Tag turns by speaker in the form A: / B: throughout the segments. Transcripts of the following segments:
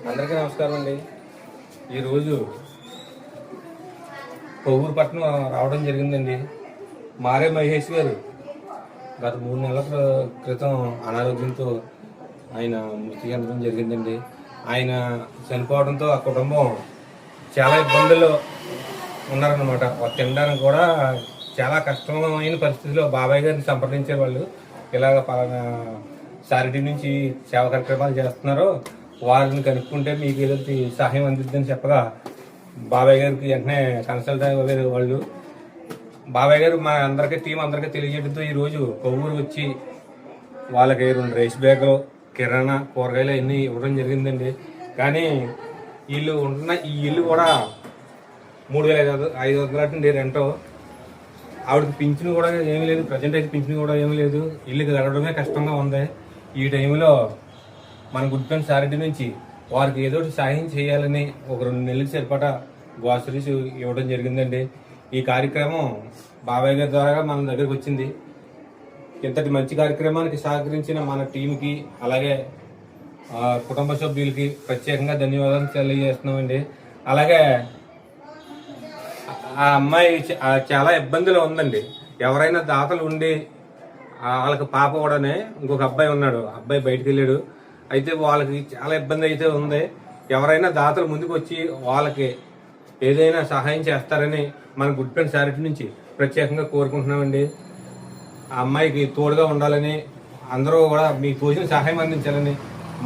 A: అందరికీ నమస్కారం అండి. ఈరోజు కొవ్వూరు పట్టణం రావడం జరిగిందండి. మారే మహేష్ గారు గత 3 నెలల క్రితం అనారోగ్యంతో ఆయన మృతి చెందడం జరిగిందండి. ఆయన చనిపోవడంతో ఆ కుటుంబం చాలా ఇబ్బందుల్లో ఉన్నారన్నమాట. తినడానికి కూడా చాలా కష్టమైన పరిస్థితిలో బాబాయ్ గారిని సంప్రదించారు. వాళ్ళు ఇలాగ పలానా చారిటీ నుంచి సేవా కార్యక్రమాలు చేస్తున్నారో వారిని కనుక్కుంటే మీకు ఏదో సహాయం అందిద్దని చెప్పగా బాబాయ్ గారికి వెంటనే కన్సల్ట్ అయ్యారు వాళ్ళు. బాబాయ్ గారు మా అందరికీ టీం అందరికీ తెలియజేయడంతో ఈరోజు కొవ్వూరు వచ్చి వాళ్ళకి 2 రైస్ బ్యాగులు, కిరాణా, కూరగాయలు అన్నీ ఇవ్వడం జరిగిందండి. కానీ వీళ్ళు ఉంటున్న ఈ ఇల్లు కూడా 3,500 అండి రెంటో. ఆవిడకి పింఛను కూడా ఏమీ లేదు, ప్రజెంట్ అయితే పింఛను కూడా ఏమీ లేదు. ఇల్లుకి గడవడమే కష్టంగా ఉంది. ఈ టైంలో మన గుడ్ ఫ్రెండ్స్ చారిటీ నుంచి వారికి ఏదో సాయం చేయాలని ఒక 2 నెలలకు సరిపడా గ్రాసరీస్ ఇవ్వడం జరిగిందండి. ఈ కార్యక్రమం బాబాయ్ గారి ద్వారా మన దగ్గరకు వచ్చింది. ఇంతటి మంచి కార్యక్రమానికి సహకరించిన మన టీంకి అలాగే కుటుంబ సభ్యులకి ప్రత్యేకంగా ధన్యవాదాలు తెలియజేస్తున్నామండి. అలాగే ఆ అమ్మాయి చాలా ఇబ్బందులు ఉందండి. ఎవరైనా దాతలు ఉండి వాళ్ళకి పాప కూడానే ఇంకొక అబ్బాయి ఉన్నాడు, అబ్బాయి బయటకు వెళ్ళాడు. అయితే వాళ్ళకి చాలా ఇబ్బంది అయితే ఉంది. ఎవరైనా దాతలు ముందుకు వచ్చి వాళ్ళకి ఏదైనా సహాయం చేస్తారని మన గుడ్ ఫ్రెండ్స్ చారిటీ నుంచి ప్రత్యేకంగా కోరుకుంటున్నామండి. ఆ అమ్మాయికి తోడుగా ఉండాలని అందరూ కూడా మీకు తోచిన సహాయం అందించాలని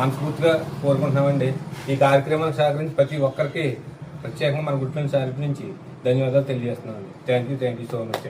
A: మనస్ఫూర్తిగా కోరుకుంటున్నామండి. ఈ కార్యక్రమానికి సహకరించి ప్రతి ఒక్కరికి ప్రత్యేకంగా మన గుడ్ ఫ్రెండ్స్ చారిటీ నుంచి ధన్యవాదాలు తెలియజేస్తున్నామండి. Thank you so much.